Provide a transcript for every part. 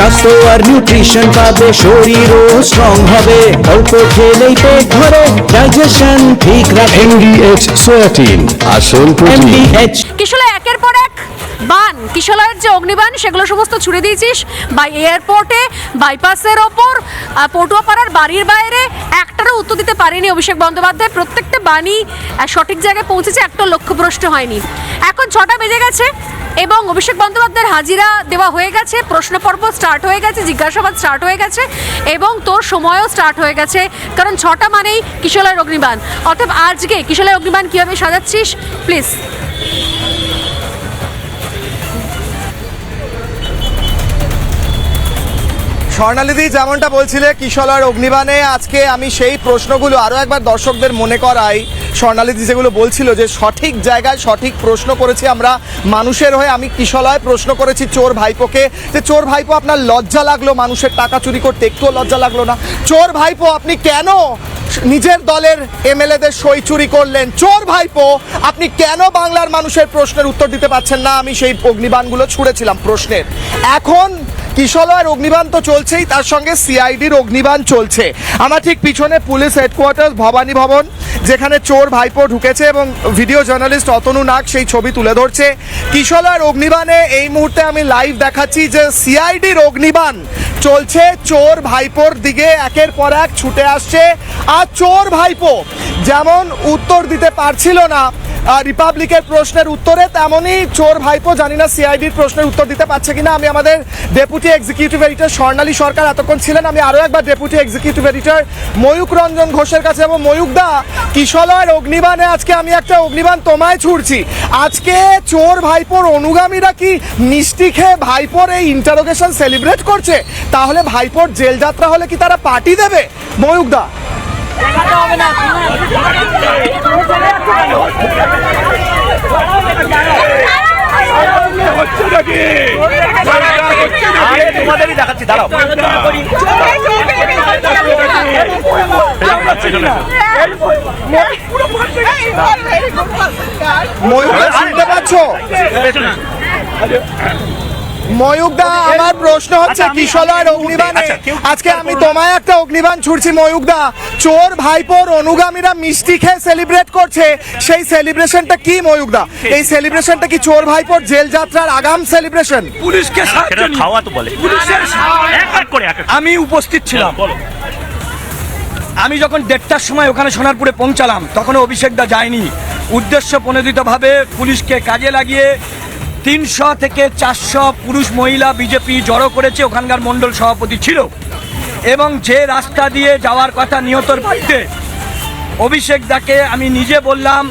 স্বাস্থ্য আর নিউট্রিশন পাবে, শরীরও স্ট্রং হবে, অল্প খেলেই পেট ভরে, ডাইজেশন ঠিক রাখে। MDH সোয়াটিন, আসল প্রোটিন। MDH কিশোলা একের পর এক বান, কিশোলার যে অগ্নিবাণ সেগুলো সমস্ত ছুড়ে দিয়েছিস বাই এয়ারপোর্টে, বাইপাসের ওপর, পটুয়াপাড়ার বাড়ির বাইরে। একটারও উত্তর দিতে পারেনি অভিষেক বন্দ্যোপাধ্যায়। প্রত্যেকটা বাণী সঠিক জায়গায় পৌঁছেছে, একটা লক্ষ্যভ্রষ্ট হয়নি। এখন 6টা বেজে গেছে এবং অভিষেক বন্দ্যোপাধ্যায়ের হাজিরা দেওয়া হয়ে গেছে, প্রশ্ন পর্ব স্টার্ট হয়ে গেছে, জিজ্ঞাসাবাদ স্টার্ট হয়ে গেছে এবং তোর সময়ও স্টার্ট হয়ে গেছে, কারণ 6টা মানেই কিশোলার অগ্নিবাণ। অতএব আজকে কিশোলার অগ্নিবাণ কীভাবে সাজাচ্ছিস প্লিজ। স্বর্ণালিদি যেমনটা বলছিলে কিশোলার অগ্নিবাণে, আজকে আমি সেই প্রশ্নগুলো আরও একবার দর্শকদের মনে করাই। স্বর্ণালিদি যেগুলো বলছিল যে সঠিক জায়গায় সঠিক প্রশ্ন করেছি আমরা মানুষের হয়ে। আমি কিশোলায় প্রশ্ন করেছি চোর ভাইপোকে যে চোর ভাইপো আপনার লজ্জা লাগলো মানুষের টাকা চুরি করতে? একটুও লজ্জা লাগলো না? চোর ভাইপো আপনি কেন নিজের দলের এমএলএদের সই চুরি করলেন? চোর ভাইপো আপনি কেন বাংলার মানুষের প্রশ্নের উত্তর দিতে পারছেন না? আমি সেই অগ্নিবাণগুলো ছুড়েছিলাম প্রশ্নের। এখন কিশোলার অগ্নিবাণ তো চলছেই, তার সঙ্গে সিআইডির অগ্নিবাণ চলছে। আমার ঠিক পিছনে পুলিশ হেডকোয়ার্টার ভবানী ভবন, যেখানে চোর ভাইপো ঢুকেছে এবং ভিডিও জার্নালিস্ট অতনু নাগ সেই ছবি তুলে ধরছে। কিশোলার অগ্নিবাণে এই মুহূর্তে আমি লাইভ দেখাচ্ছি যে সিআইডির অগ্নিবাণ চলছে, চোর ভাইপোর দিকে একের পর এক ছুটে আসছে। আর চোর ভাইপো যেমন উত্তর দিতে পারছিল না রিপাবলিকের প্রশ্নের উত্তরে, তেমনই চোর ভাইপো জানি না সিআইডির প্রশ্নের উত্তর দিতে পারছে কিনা। আমি আমাদের deputy executive editor Swarnali Sarkar এতক্ষণ ছিলেন, আমি আরও একবার deputy executive editor Mayukh Ranjan ঘোষের কাছে। এবং ময়ূকদা, কিশোলার অগ্নিবাণে আজকে আমি একটা অগ্নিবাণ তোমায় ছুড়ছি। আজকে চোর ভাইপোর অনুগামীরা কি মিষ্টি খেয়ে ভাইপোর এই ইন্টারোগেশন সেলিব্রেট করছে? তাহলে ভাইপোর জেল যাত্রা হলে কি তারা পার্টি দেবে? ময়ূকদা, তোমাদেরই দেখাচ্ছি, দাঁড়াও। ময়ূকদা শুনতে পাচ্ছ? ময়ূকদা, আমার প্রশ্ন হচ্ছে কিশোলার অগ্নিবাণে আজকে আমি তোমায় একটা অগ্নিবাণ ছুড়ছি। ময়ূকদা, চোর ভাইপোর অনুগামীরা মিষ্টি খেয়ে সেলিব্রেট করছে, সেই সেলিব্রেশনটা কি ময়ূকদা? এই সেলিব্রেশনটা কি চোর ভাইপোর জেল যাত্রার আগাম সেলিব্রেশন? পুলিশকে খাওয়া তো বলে, আমি উপস্থিত ছিলাম। আমি যখন 1:30টার সময় ওখানে সোনারপুরে পৌঁছালাম তখন অভিষেক দা যায়নি। উদ্দেশ্য প্রণোদিতভাবে পুলিশকে কাজে লাগিয়ে 300 থেকে 400 পুরুষ মহিলা বিজেপি জড়ো করেছে, ওখানকার মণ্ডল সভাপতি ছিল। এবং যে রাস্তা দিয়ে যাওয়ার কথা নিহতর বাড়িতে, অভিষেক দাকে আমি নিজে বললাম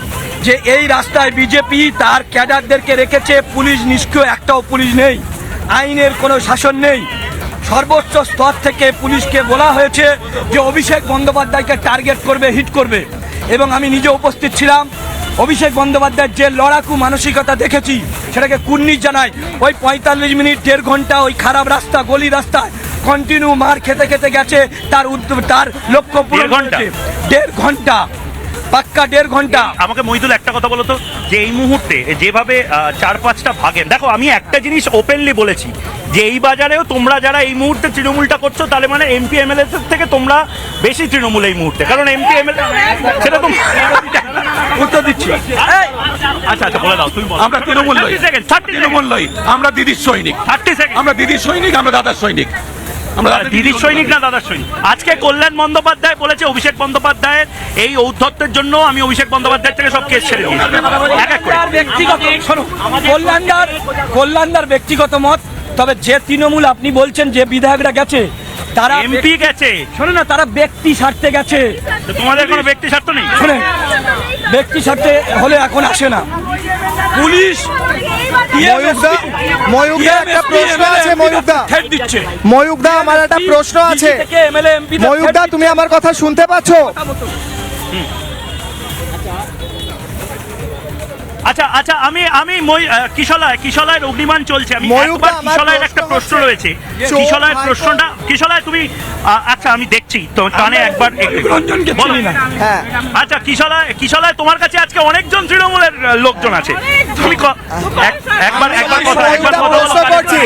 যে এই রাস্তায় বিজেপি তার ক্যাডারদেরকে রেখেছে, পুলিশ নিষ্ক্রিয়, একটাও পুলিশ নেই, আইনের কোনো শাসন নেই। সর্বোচ্চ স্তর থেকে পুলিশকে বলা হয়েছে যে অভিষেক বন্দ্যোপাধ্যায়কে টার্গেট করবে, হিট করবে। এবং আমি নিজে উপস্থিত ছিলাম। অভিষেক বন্দ্যোপাধ্যায়ের যে লড়াকু মানসিকতা দেখেছি সেটাকে কুর্নিশ জানাই। ওই 45 মিনিট 1.5 ঘন্টা ওই খারাপ রাস্তা, গলি রাস্তায় কন্টিনিউ মার খেতে খেতে গেছে, তার লক্ষ্য পূরণ হয়েছে। 1.5 ঘন্টা, পাক্কা 1.5 ঘন্টা। আমাকে মহিদুল একটা কথা বলো তো, যে এই মুহূর্তে যেভাবে 4-5টা ভাগেন, দেখো আমি একটা জিনিস ওপেনলি বলেছি যে এই বাজারেও তোমরা যারা এই মুহূর্তে তৃণমূলটা করছো, তাহলে মানে এমপি এমএলএ থেকে তোমরা বেশি তৃণমূল এই মুহূর্তে, কারণ এমপি এমএলএ সেটা তো উত্তর দিচ্ছি। আচ্ছা আচ্ছা বলে দাও, তুমি বলো। আমরা তৃণমূল নই, তৃণমূল নই, আমরা দিদির সৈনিক। 30 সেকেন্ড। আমরা দিদির সৈনিক, আমরা দাদার সৈনিক। আমরা দিদির সৈনিক না দাদার সৈনিক? আজকে কল্যাণ বন্দ্যোপাধ্যায় বলেছে অভিষেক বন্দ্যোপাধ্যায়ের এই ঔদ্ধত্যের জন্য আমি অভিষেক বন্দ্যোপাধ্যায় থেকে সব কেস ছেড়ে দিই। কল্যাণদার ব্যক্তিগত মত, তবে যে তৃণমূল আপনি বলছেন যে বিধায়করা গেছে, তারা এমপি গেছে, শোনো না, তারা ব্যক্তি স্বার্থে গেছে। তোমাদের কোনো ব্যক্তি স্বার্থ নেই? শোনেন, ব্যক্তি স্বার্থে হলে এখন আসে না পুলিশ। ময়ূকদা, একটা প্রশ্ন আছে। ময়ূকদা, আমার একটা প্রশ্ন আছে। ময়ূকদা, তুমি আমার কথা শুনতে পাচ্ছ? আচ্ছা আচ্ছা আমি কিশলয়ের অগ্নিবাণ চলছে। আমি ময়ূরদা, একবার আমার কিশলয়ের একটা প্রশ্ন প্রশ্ন হচ্ছে, রয়েছে, চোর কিশলয়ের ভাইপো- প্রশ্নটা, কিশলয় তুমি আচ্ছা আমি দেখছি তো কানে একবার রঞ্জনকে বলো। চিনি না। হ্যাঁ আচ্ছা কিশলয় তোমার কাছে আজকে অনেকজন তৃণমূলের লোকজন আছে, তুমি একবার কথা বলো। প্রশ্ন করছি,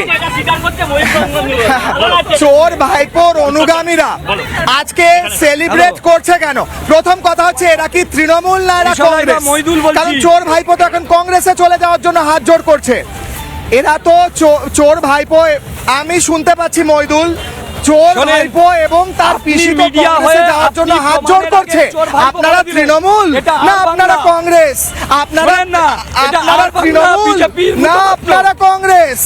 চোর ভাইপোর অনুগামীরা বলো। আজকে সেলিব্রেট করছে কেন? প্রথম কথা হচ্ছে এরা কি তৃণমূল না এরা কিশোর কংগ্রেস? ভাইপো, মইদুল বলছি। কারণ চোর ভাইপো তো এখন কংগ্রেসে চলে যাওয়ার জন্য হাত জোড় করছে। এরা তো চোর ভাইপো, আমি শুনতে পাচ্ছি মইদুল, চোর শোনেন, ভাইপো এবং তার আপনি পিসি তো মিডিয়া কংগ্রেসে হয়ে যাওয়ার জন্য আপনি হাত জোড় প্রমাণের করছে। আগে চোর ভাইপো আপনারা বলে দিলেন। তৃণমূল এটা না আর আপনারা বাংলা। কংগ্রেস? আপনারা শোনেন না, এটা আপনারা আর বাংলা, তৃণমূল বিজেপির না মুখপাত্র। আপনারা কংগ্রেস?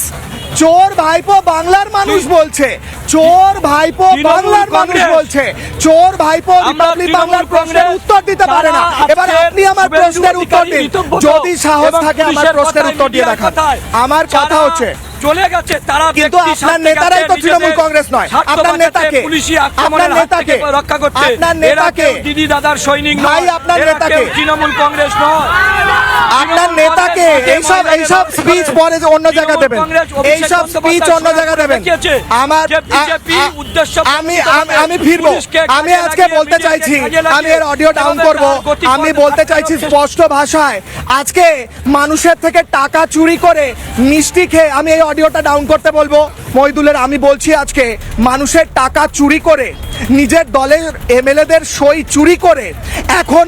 চোর ভাইপো বাংলার মানুষ বলছে, চোর ভাইপো তৃণমূল বাংলার মানুষ কংগ্রেস। বলছে, চোর ভাইপো আমরা রিপাবলিক তৃণমূল বাংলার প্রশ্নের কংগ্রেস, উত্তর দিতে পারে না। যারা এবার আজকে আপনি আমার শুভেন্দু প্রশ্নের উত্তর অধিকারী দিন, ঋতব্রত যদি সাহস এবং থাকে আমার পুলিশের প্রশ্নের কথায়, উত্তর দিয়ে মিডিয়ার দেখান। কথায় আমার কথা যারা হচ্ছে চলে গেছে তারা কিন্তু ব্যক্তি আপনার স্বার্থে নেতারাই তো কাছে তৃণমূল নিজেদের কংগ্রেস নয়। স্বার্থ আপনার বাঁচাতে নেতাকে, পুলিশি আপনার আক্রমণের হাত নেতাকে, থেকে রক্ষা করতে আপনার এরা নেতাকে, কেউ দিদি দাদার সৈনিক ভাই, নয়, আপনার এরা নেতাকে। কেউ তৃণমূল কংগ্রেস নয়। আপনার নেতাকে এইসব স্পিচ পরে যে অন্য জায়গা দেবেন, এইসব স্পিচ অন্য জায়গা দেবেন। আমার আমি ফিরবো, আমি আজকে বলতে চাইছি, আমি এর অডিও ডাউন করব, আমি বলতে চাইছি স্পষ্ট ভাষায়, আজকে মানুষের থেকে টাকা চুরি করে মিষ্টি খেয়ে, আমি এই অডিওটা ডাউন করতে বলবো মইদুলের, আমি বলছি আজকে মানুষের টাকা চুরি করে, নিজের দলের এমএলএদের সই চুরি করে এখন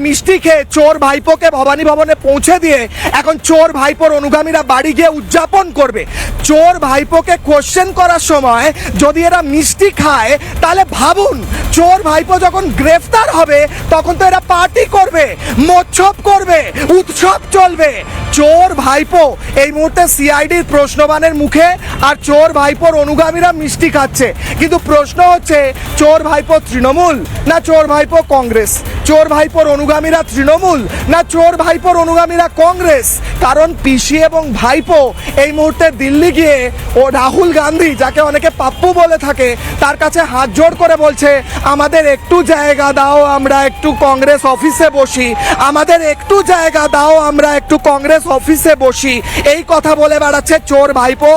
মিষ্টি খেয়ে চোর ভাইপোকে ভবানী ভবনে পৌঁছে দিয়ে এখন চোর ভাইপোর অনুগামীরা বাড়ি গিয়ে উদযাপন করবে। চোর ভাইপোকে কোশ্চেন করার সময় যদি এরা মিষ্টি খায়, তাহলে ভাবুন চোর ভাইপো যখন গ্রেফতার হবে তখন তো এরা পার্টি করবে, মোৎসব করবে, উৎসব চলবে। চোর ভাইপো এই মুহূর্তে সিআইডির প্রশ্নবানের মুখে, আর চোর ভাইপোর অনুগামীরা মিষ্টি খাচ্ছে। কিন্তু প্রশ্ন হচ্ছে, চোর ভাইপো তৃণমূল না চোর ভাইপো কংগ্রেস? চোর ভাইপোর অনুগামীরা তৃণমূল না চোর ভাইপোর অনুগামীরা কংগ্রেস? কারণ পিসি এবং ভাইপো এই মুহূর্তে দিল্লি গিয়ে ও রাহুল গান্ধী, যাকে অনেকে পাপ্পু বলে থাকে, তার কাছে হাত জোড় করে বলছে, আমাদের একটু জায়গা দাও, আমরা একটু কংগ্রেস অফিসে বসি, আমাদের একটু জায়গা দাও, আমরা একটু কংগ্রেস অফিসে বসি। এই কথা বলে বেড়াচ্ছে চোর ভাইপো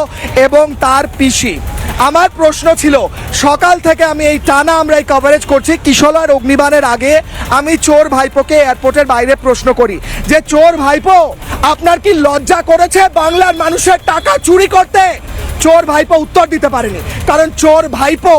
এবং তার পিসি। আমার প্রশ্ন ছিল, সকাল থেকে আমি এই টানা আমরা এই কভারেজ করছি, কিশলয়ের অগ্নিবাণের আগে আমি চোর ভাইপোকে এয়ারপোর্টের বাইরে প্রশ্ন করি যে, চোর ভাইপো আপনার কি লজ্জা করেছে বাংলার মানুষের টাকা চুরি করতে? চোর ভাইপো উত্তর দিতে পারেনি, কারণ চোর ভাইপো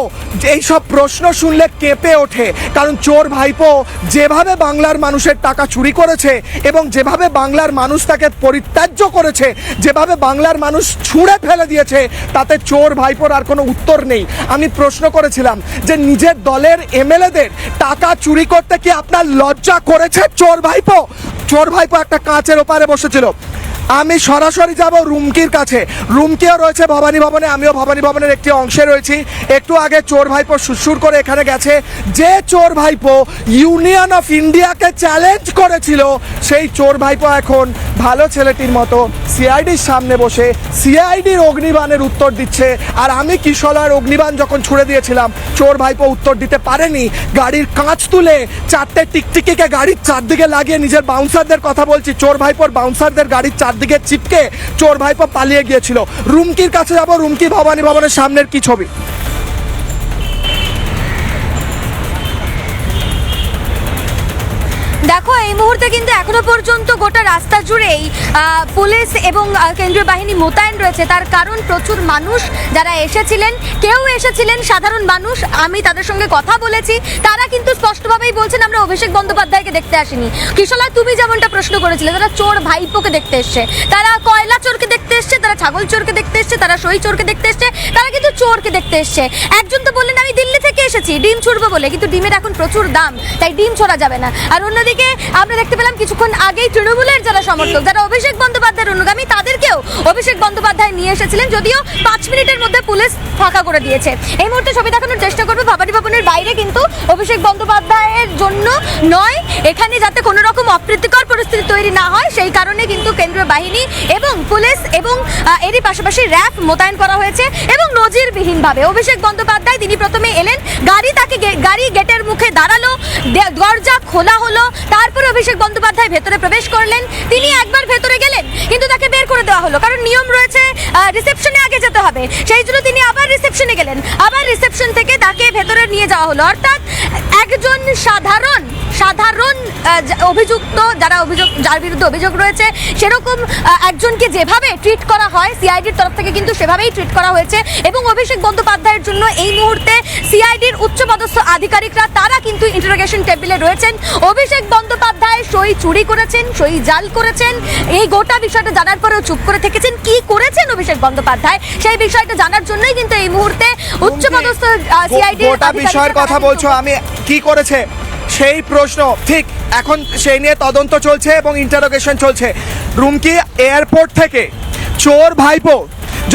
এইসব প্রশ্ন শুনলে কেঁপে ওঠে। কারণ চোর ভাইপো যেভাবে বাংলার মানুষের টাকা চুরি করেছে এবং যেভাবে বাংলার মানুষ তাকে পরিত্যাজ্য করেছে, যেভাবে বাংলার মানুষ ছুঁড়ে ফেলে দিয়েছে, তাতে চোর ভাইপোর আর কোনো উত্তর নেই। আমি প্রশ্ন করেছিলাম যে, নিজের দলের এমএলএদের টাকা চুরি করতে কি আপনার লজ্জা করেছে চোর ভাইপো? চোর ভাইপো একটা কাঁচের ওপারে বসেছিল। আমি সরাসরি যাব রুমকির কাছে, রুমকিও রয়েছে ভবানী ভবনে, আমিও ভবানী ভবনের একটি অংশে রয়েছি। একটু আগে চোর ভাইপো সুরসুর করে এখানে গেছে। যে চোর ভাইপো ইউনিয়ন অফ ইন্ডিয়াকে চ্যালেঞ্জ করেছিল, সেই চোর ভাইপো এখন ভালো ছেলেটির মতো সিআইডির সামনে বসে সিআইডির অগ্নিবাণের উত্তর দিচ্ছে। আর আমি কিশলয়ের অগ্নিবাণ যখন ছুড়ে দিয়েছিলাম, চোর ভাইপো উত্তর দিতে পারেনি। গাড়ির কাঁচ তুলে চারটে টিকটিকিকে গাড়ির চারদিকে লাগিয়ে, নিজের বাউন্সারদের কথা বলছি, চোর ভাইপোর বাউন্সারদের গাড়ির চারদিকে চিপকে চোর ভাইপো পালিয়ে গিয়েছিল। রুমকির কাছে যাব, রুমকি ভবানী ভবনের সামনের কি ছবি। দেখো, এই মুহূর্তে কিন্তু এখনো পর্যন্ত গোটা রাস্তা জুড়েই পুলিশ এবং কেন্দ্রীয় বাহিনী মোতায়েন রয়েছে। তার কারণ প্রচুর মানুষ যারা এসেছিলেন, কেউ এসেছিলেন সাধারণ মানুষ, আমি তাদের সঙ্গে কথা বলেছি, তারা কিন্তু স্পষ্টভাবেই বলছেন আমরা অভিষেক বন্দ্যোপাধ্যায়কে দেখতে আসিনি। কিশলয়, তুমি যেমনটা প্রশ্ন করেছিলে, তারা চোর ভাইপোকে দেখতে এসছে, তারা কয়লা চোরকে দেখতে এসছে, তারা ছাগল চোরকে দেখতে এসছে, তারা সই চোরকে দেখতে এসছে, তারা কিন্তু চোরকে দেখতে এসছে। একজন তো বললেন আমি দিল্লি থেকে এসেছি ডিম ছুড়বো বলে, কিন্তু ডিমের এখন প্রচুর দাম, তাই ডিম ছোড়া যাবে না। আর অন্যদিকে আমরা দেখতে পেলাম কিছুক্ষণ আগেই তৃণমূলের যারা সমর্থক, যারা অভিষেক বন্দ্যোপাধ্যায়ের অনুগামী, তাদেরকেও অভিষেক বন্দ্যোপাধ্যায় নিয়ে এসেছিলেন, যদিও 5 মিনিটের মধ্যে পুলিশ ফাঁকা করে দিয়েছে। এই মুহূর্তে ছবি দেখানোর চেষ্টা করবো ভবানী ভবনের বাইরে, কিন্তু অভিষেক বন্দ্যোপাধ্যায়ের জন্য নয়, এখানে যাতে কোনো রকম অপ্রীতিকর পরিস্থিতি তৈরি না হয় সেই কারণে কিন্তু কেন্দ্রীয় বাহিনী এবং পুলিশ এবং এরই পাশাপাশি র্যাব মোতায়েন করা হয়েছে এবং নজিরবিহীন ভাবে। অভিষেক বন্দ্যোপাধ্যায় তিনি প্রথমে এলেন, গাড়ি গেটের মুখে দাঁড়ালো, দরজা খোলা হলো, তারপরে অভিষেক বন্দ্যোপাধ্যায় ভেতরে প্রবেশ করলেন। তিনি একবার ভেতরে গেলেন কিন্তু তাকে বের করে দেওয়া হলো, কারণ নিয়ম রয়েছে রিসেপশনে আগে যেতে হবে। সেই জন্য তিনি আবার রিসেপশনে গেলেন, আবার রিসেপশন থেকে তাকে ভেতরে নিয়ে যাওয়া হলো। অর্থাৎ একজন সাধারণ অভিযুক্ত, যার বিরুদ্ধে অভিযোগ রয়েছে সেরকম একজনকে যেভাবে ট্রিট করা হয় সিআইডির তরফ থেকে কিন্তু সেভাবেই ট্রিট করা হয়েছে। এবং অভিষেক বন্দ্যোপাধ্যায়ের জন্য এই মুহূর্তে সিআইডির উচ্চপদস্থ আধিকারিকরা তারা কিন্তু ইন্টারোগেশন টেবিলে রয়েছেন। অভিষেক বন্দ্যোপাধ্যায় সই চুরি করেছেন, সই জাল করেছেন, এই গোটা বিষয়টা জানার পরেও চুপ করে থেকেছেন। কি করেছেন অভিষেক বন্দ্যোপাধ্যায় সেই বিষয়টা জানার জন্যই কিন্তু এই মুহূর্তে উচ্চপদস্থ সিআইডি গোটা বিষয়ের কথা বলছো, আমি কি করেছে সেই প্রশ্ন ঠিক এখন সেই নিয়ে তদন্ত চলছে এবং ইন্টারোগেশন চলছে। রুমকি এয়ারপোর্ট থেকে চোর ভাইপো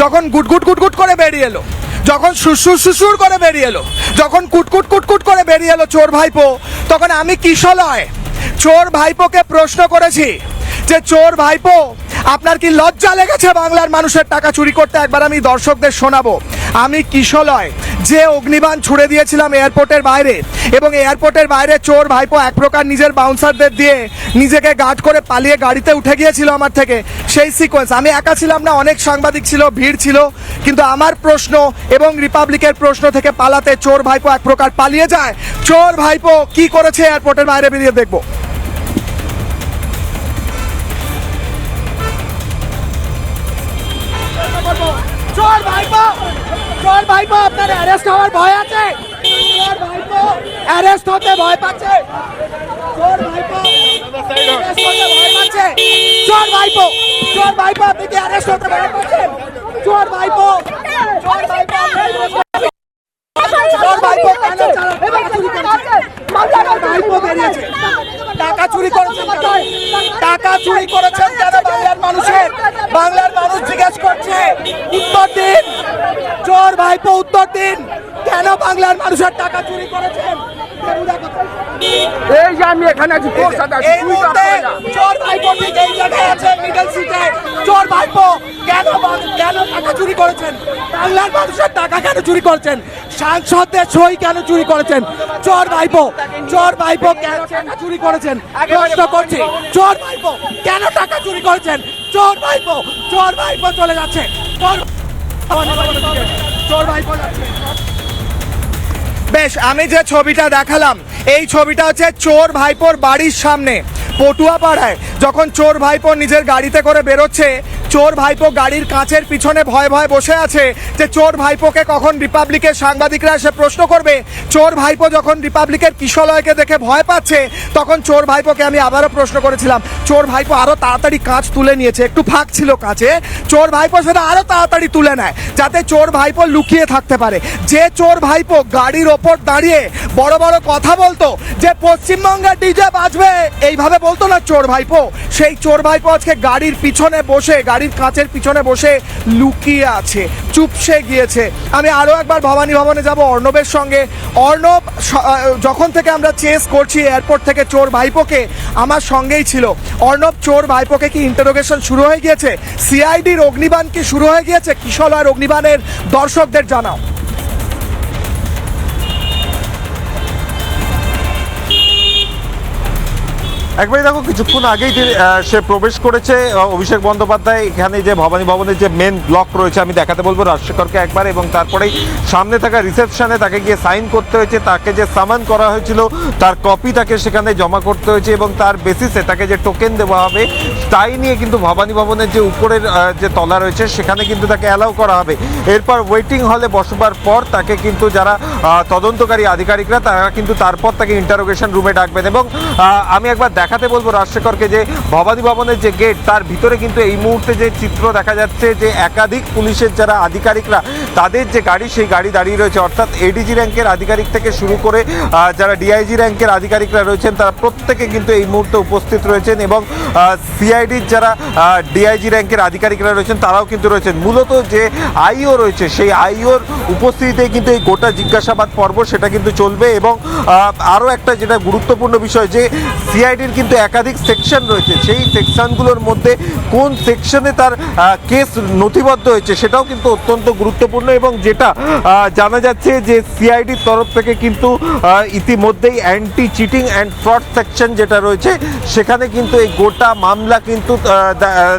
যখন গুটগুট করে বেরিয়ে এলো, যখন সুসুর করে বেরিয়ে এলো, যখন কুটকুট করে বেরিয়ে এলো চোর ভাইপো, তখন আমি কিশলয় চোর ভাইপোকে প্রশ্ন করেছি যে চোর ভাইপো আপনার কি লজ্জা লেগেছে বাংলার মানুষের টাকা চুরি করতে? একবার আমি দর্শকদের শোনাবো। আমি কিশলয় যে অগ্নিবাণ ছুড়ে দিয়েছিলাম এয়ারপোর্টের বাইরে, এবং এয়ারপোর্টের বাইরে চোর ভাইপো এক প্রকার নিজের বাউন্সারদের দিয়ে নিজেকে গার্ড করে পালিয়ে গাড়িতে উঠে গিয়েছিল আমার থেকে, সেই সিকোয়েন্স। আমি একা ছিলাম না, অনেক সাংবাদিক ছিল, ভিড় ছিল, কিন্তু আমার প্রশ্ন এবং রিপাবলিকের প্রশ্ন থেকে পালাতে চোর ভাইপো এক প্রকার পালিয়ে যায়। চোর ভাইপো কি করেছে এয়ারপোর্টের বাইরে বেরিয়ে দেখবো। চোর ভাইপো আপনার অ্যারেস্ট হওয়ার ভয় আছে? চোর ভাইপো অ্যারেস্ট হতে ভয় পাচ্ছে? চোর ভাইপো অ্যারেস্ট হতে ভয় পাচ্ছে? চোর ভাইপো আপনি কি অ্যারেস্ট হতে ভয় পাচ্ছেন? চোর ভাইপো টাকা চুরি করেছেন কেন? বাংলার মানুষ জিজ্ঞেস করছে, উত্তর দিন চোর ভাইপো, উত্তর দিন কেন বাংলার মানুষের টাকা চুরি করেছেন? এই যে আমি এখানে আছি, এই মুহূর্তে চোর ভাইপো ঠিক এই জায়গায় আছে, মিডল সিটে। চোর ভাইপো কেন টাকা চুরি করেছেন? বাংলার মানুষের টাকা কেন চুরি করেছেন? সাংসদদের সই কেন চুরি করেছেন? চোর ভাইপো কেন টাকা চুরি করেছেন? প্রশ্ন করছি, চোর ভাইপো কেন টাকা চুরি করেছেন? চোর ভাইপো চলে যাচ্ছে, চোর ভাইপো যাচ্ছে। বেশ, আমি যে ছবিটা দেখালাম এই ছবিটা হচ্ছে চোর ভাইপোর বাড়ির সামনে পটুয়াপাড়ায়। যখন চোর ভাইপো নিজের গাড়িতে করে বেরোচ্ছে, চোর ভাইপো গাড়ির কাঁচের পিছনে ভয়ে বসে আছে যে চোর ভাইপোকে কখন রিপাবলিকের সাংবাদিকরা এসে প্রশ্ন করবে। চোর ভাইপো যখন রিপাবলিকের কিশলয়কে দেখে ভয় পাচ্ছে, তখন চোর ভাইপোকে আমি আবারও প্রশ্ন করেছিলাম। চোর ভাইপো আরো তাড়াতাড়ি কাঁচ তুলে নিয়েছে, একটু ফাঁক ছিল কাঁচে, চোর ভাইপো সেটা আরো তাড়াতাড়ি তুলে নেয় যাতে চোর ভাইপো লুকিয়ে থাকতে পারে। যে চোর ভাইপো গাড়ির ওপর দাঁড়িয়ে বড় কথা বলতো যে পশ্চিমবঙ্গে ডিজে বাজবে, এইভাবে বলতো না চোর ভাইপো, সেই চোর ভাইপো আজকে গাড়ির পিছনে বসে, গাড়ির কাঁচের পিছনে বসে লুকিয়ে আছে, চুপসে গিয়েছে। আমি আরো একবার ভবানী ভবনে যাব অর্ণবের সঙ্গে। অর্ণব যখন থেকে আমরা চেস করছি এয়ারপোর্ট থেকে চোর ভাইপোকে, আমার সঙ্গেই ছিল। অর্ণব, চোর ভাইপোকে কি ইন্টারোগেশন শুরু হয়ে গিয়েছে? সিআইডির অগ্নিবাণ কি শুরু হয়ে গিয়েছে? কিশলয়ের অগ্নিবাণের দর্শকদের জানাও। একবারই দেখো, কিছুক্ষণ আগেই সে প্রবেশ করেছে অভিষেক বন্দ্যোপাধ্যায় এখানে যে ভবানী ভবনের যে মেন ব্লক রয়েছে, আমি দেখাতে বলবো রাজশেখরকে একবার, এবং তারপরেই সামনে থাকা রিসেপশনে তাকে গিয়ে সাইন করতে হয়েছে, তাকে যে সামান করা হয়েছিল তার কপি তাকে সেখানে জমা করতে হয়েছে, এবং তার বেসিসে তাকে যে টোকেন দেওয়া হবে তাই নিয়ে কিন্তু ভবানী ভবনের যে উপরের যে তলা রয়েছে সেখানে কিন্তু তাকে অ্যালাউ করা হবে। এরপর ওয়েটিং হলে বসবার পর তাকে কিন্তু যারা তদন্তকারী আধিকারিকরা তারা কিন্তু তারপর তাকে ইন্টারোগেশন রুমে ডাকবেন। এবং আমি একবার দেখাতে বলবো রাজশেখরকে যে ভবানী ভবনের যে গেট তার ভিতরে কিন্তু এই মুহূর্তে যে চিত্র দেখা যাচ্ছে যে একাধিক পুলিশের যারা আধিকারিকরা তাদের যে গাড়ি, সেই গাড়ি দাঁড়িয়ে রয়েছে, অর্থাৎ এডিজি র্যাঙ্কের আধিকারিক থেকে শুরু করে যারা ডিআইজি র্যাঙ্কের আধিকারিকরা রয়েছেন তারা প্রত্যেকে কিন্তু এই মুহূর্তে উপস্থিত রয়েছেন, এবং সিআইডির যারা ডিআইজি র্যাঙ্কের আধিকারিকরা রয়েছেন তারাও কিন্তু রয়েছেন। মূলত যে আইও রয়েছে সেই আইওর উপস্থিতিতে কিন্তু এই গোটা জিজ্ঞাসাবাদ পর্ব সেটা কিন্তু চলবে। এবং আরও একটা যেটা গুরুত্বপূর্ণ বিষয় যে সিআইডির কিন্তু একাধিক সেকশন রয়েছে, সেই সেকশনগুলোর মধ্যে কোন সেকশনে তার কেস নথিবদ্ধ হয়েছে সেটাও কিন্তু অত্যন্ত গুরুত্বপূর্ণ। জন্য, এবং যেটা জানা যাচ্ছে যে সিআইডির তরফ থেকে কিন্তু ইতিমধ্যেই anti cheating and fraud section যেটা রয়েছে সেখানে কিন্তু এই গোটা মামলা কিন্তু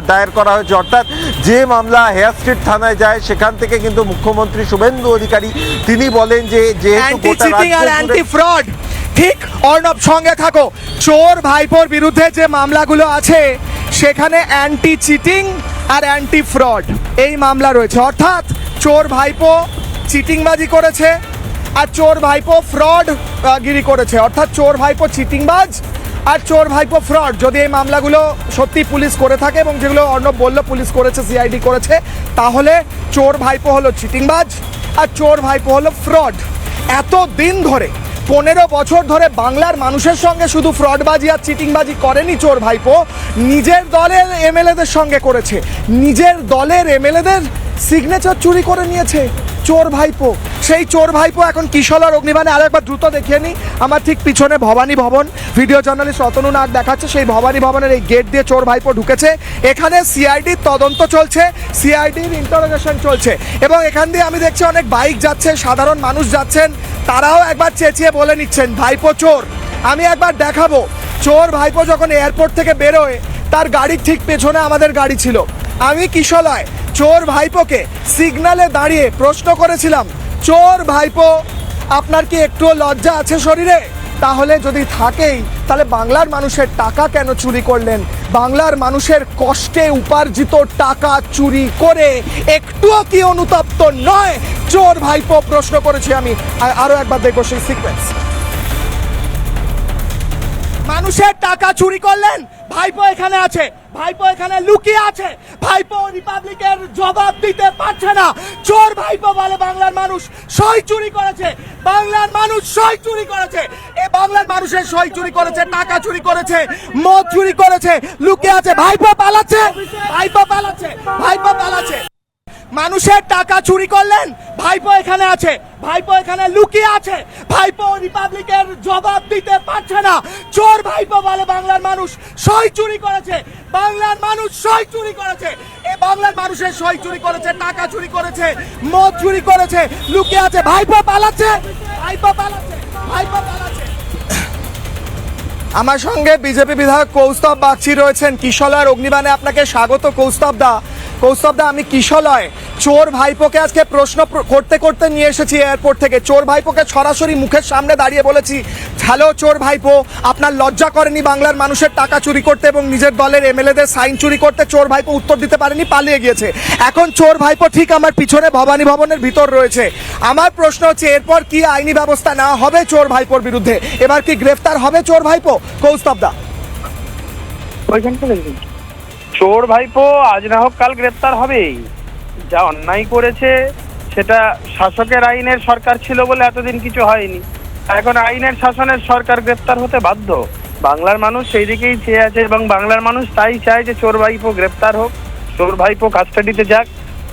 দায়ের করা হয়েছে। অর্থাৎ যে মামলা হেয়ার স্ট্রিট থানায় যায় সেখান থেকে কিন্তু মুখ্যমন্ত্রী শুভেন্দু অধিকারী তিনি বলেন যে যেহেতু অ্যান্টি গোটা চিটিং আর রাজ্য অ্যান্টি জুড়ে- ফ্রড, ঠিক অর্ণব সঙ্গে থাকো। চোর ভাইপোর বিরুদ্ধে যে মামলাগুলো আছে সেখানে অ্যান্টি চিটিং আর অ্যান্টি ফ্রড এই মামলা রয়েছে। অর্থাৎ চোর ভাইপো চিটিংবাজি করেছে আর চোর ভাইপো ফ্রড গিরি করেছে। অর্থাৎ চোর ভাইপো চিটিংবাজ আর চোর ভাইপো ফ্রড। যদি এই মামলাগুলো সত্যি পুলিশ করে থাকে এবং যেগুলো অর্ণব বলল পুলিশ করেছে, সিআইডি করেছে, তাহলে চোর ভাইপো হলো চিটিংবাজ আর চোর ভাইপো হলো ফ্রড। এত দিন ধরে 15 বছর ধরে বাংলার মানুষের সঙ্গে শুধু ফ্রডবাজি আর চিটিংবাজি করেনি চোর ভাইপো, নিজের দলের এমএলএদের সঙ্গে করেছে। নিজের দলের এমএলএদের সিগনেচার চুরি করে নিয়েছে চোর ভাইপো। সেই চোর ভাইপো এখন কিশোলার অগ্নিবাণে। আরেকবার দ্রুত দেখিয়ে নিই, আমার ঠিক পিছনে ভবানী ভবন, ভিডিও জার্নালিস্ট রতনু নাগ দেখাচ্ছে। সেই ভবানী ভবনের এই গেট দিয়ে চোর ভাইপো ঢুকেছে। এখানে সিআইডির তদন্ত চলছে, সিআইডির ইন্টারোগেশন চলছে এবং এখান দিয়ে আমি দেখছি অনেক বাইক যাচ্ছে, সাধারণ মানুষ যাচ্ছেন, তারাও একবার চেঁচিয়ে বলে নিচ্ছেন ভাইপো চোর। আমি একবার দেখাবো, চোর ভাইপো যখন এয়ারপোর্ট থেকে বেরোয় তার গাড়ির ঠিক পেছনে আমাদের গাড়ি ছিল। আমি কিশোলায় চোর ভাইপোকে সিগনালে দাঁড়িয়ে প্রশ্ন করেছিলাম, চোর ভাইপো আপনার কি একটুও লজ্জা আছে শরীরে? তাহলে যদি থাকেই তাহলে বাংলার মানুষের টাকা কেন চুরি করলেন? বাংলার মানুষের কষ্টে উপার্জিত টাকা চুরি করে একটুও কি অনুতপ্ত নয় চোর ভাইপো? প্রশ্ন করেছি আমি। আরো একবার দেখবো সেই সিকোয়েন্স। মানুষের টাকা চুরি করলেন, ভাইপো এখানে আছে, ভাইপো এখানে লুকিয়ে আছে, ভাইপো রিপাবলিকের জবাব দিতে পারছে না। চোর ভাইপো বলে বাংলার মানুষ সই চুরি করেছে, বাংলার মানুষ সই চুরি করেছে, এ বাংলার মানুষের সই চুরি করেছে, টাকা চুরি করেছে, মদ চুরি করেছে, লুকিয়ে আছে। ভাইপো পালাচ্ছে, ভাইপো পালাচ্ছে, ভাইপো পালাচ্ছে। মানুষের টাকা চুরি করলেন, ভাইপো এখানে আছে, ভাইপো এখানে লুকিয়ে আছে, ভাইপো রিপাবলিকের জবাব দিতে পারছে না। চোর ভাইপো বলে বাংলার মানুষ সই চুরি করেছে, বাংলার মানুষ সই চুরি করেছে, এ বাংলার মানুষের সই চুরি করেছে, টাকা চুরি করেছে, মদ চুরি করেছে, লুকিয়ে আছে। ভাইপো পালাচ্ছে, ভাইপো পালাচ্ছে, ভাইপো পালাচ্ছে। আমার সঙ্গে বিজেপি বিধায়ক কৌস্তব বাগচি রয়েছেন। কিশোলয়ের অগ্নিবাণে আপনাকে স্বাগত কৌস্তব দা। কৌস্তব দা, আমি কিশোলয় চোর ভাইপোকে আজকে প্রশ্ন করতে করতে নিয়ে এসেছি এয়ারপোর্ট থেকে। চোর ভাইপোকে সরাসরি মুখের সামনে দাঁড়িয়ে বলেছি, হ্যালো চোর ভাইপো, আপনার লজ্জা করেনি বাংলার মানুষের টাকা চুরি করতে এবং নিজের দলের এমএলএদের সাইন চুরি করতে? চোর ভাইপো উত্তর দিতে পারেনি, পালিয়ে গিয়েছে। এখন চোর ভাইপো ঠিক আমার পিছনে ভবানী ভবনের ভিতর রয়েছে। আমার প্রশ্ন হচ্ছে, এরপর কি আইনি ব্যবস্থা না হবে চোর ভাইপোর বিরুদ্ধে? এবার কি গ্রেফতার হবে চোর ভাইপো? কৌস্তব দা, চোর ভাইপো আজ না হোক কাল গ্রেপ্তার হবেই। যা অন্যায় করেছে সেটা শাসকের আইনের সরকার ছিল বলে এতদিন কিছু হয়নি, এখন আইনের শাসনের সরকার গ্রেপ্তার হতে বাধ্য। বাংলার মানুষ সেই দিকেই চেয়ে আছে এবং বাংলার মানুষ তাই চায় যে চোর ভাইপো গ্রেপ্তার হোক, চোর ভাইপো কাস্টাডিতে যাক।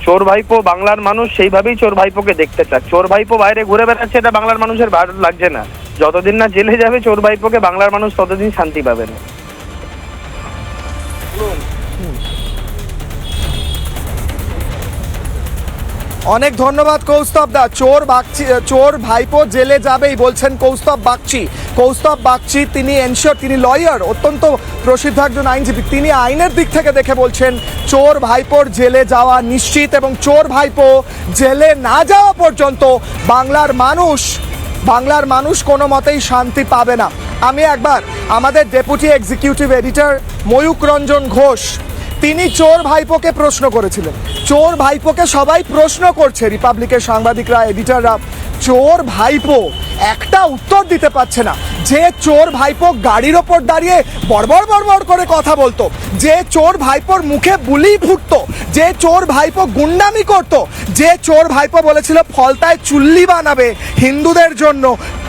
চোর ভাইপো, বাংলার মানুষ সেইভাবেই চোর ভাইপোকে দেখতে চায়। চোর ভাইপো বাইরে ঘুরে বেড়াচ্ছে, এটা বাংলার মানুষের ভালো লাগছে না। যতদিন না জেলে যাবে চোর ভাইপোকে বাংলার মানুষ ততদিন শান্তি পাবে না। অনেক ধন্যবাদ কৌস্তব দা। চোর ভাইপো জেলে যাবেই বলছেন কৌস্তব বাগচি। কৌস্তব বাগচি তিনি এনশিওর, তিনি লয়ার, অত্যন্ত প্রসিদ্ধ একজন আইনজীবী। তিনি আইনের দিক থেকে দেখে বলছেন চোর ভাইপোর জেলে যাওয়া নিশ্চিত এবং চোর ভাইপো জেলে না যাওয়া পর্যন্ত বাংলার মানুষ কোনো মতেই শান্তি পাবে না। আমি একবার আমাদের deputy executive editor Mayukh Ranjan Ghosh, তিনি চোর ভাইপোকে প্রশ্ন করেছিলেন। চোর ভাইপোকে সবাই প্রশ্ন করছে, রিপাবলিকের সাংবাদিকরা, এডিটররা। চোর ভাইপো একটা উত্তর দিতে পারছে না। যে চোর ভাইপো গাড়ির ওপর দাঁড়িয়ে বড়বড় বড়বড় করে কথা বলতো, যে চোর ভাইপোর মুখে বুলি ফুটতো, যে চোর ভাইপো গুন্ডামি করতো, যে চোর ভাইপো বলেছিল ফলতায় চুল্লি বানাবে হিন্দুদের জন্য,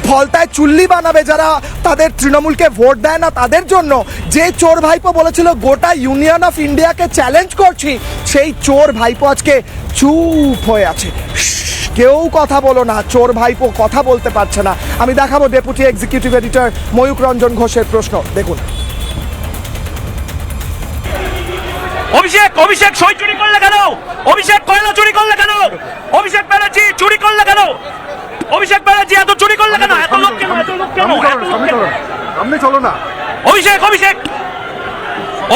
ফলতায় চুল্লি বানাবে যারা তাদের তৃণমূলকে ভোট দেয় না তাদের জন্য, যে চোর ভাইপো বলেছিল গোটা ইউনিয়ন অফ ইন্ডিয়াকে চ্যালেঞ্জ করছি, সেই চোর ভাইপো আজকে চুপ হয়ে আছে। কেউ কথা বলো না, চোর ভাইপো কথা বলতে পারছে না। আমি দেখাবো deputy executive editor Mayukh Ranjan ঘোষের প্রশ্ন, দেখুন। অভিষেক সই চুরি করলে কেন? অভিষেক কয়লা চুরি করলে কেন? অভিষেক চলো না। অভিষেক অভিষেক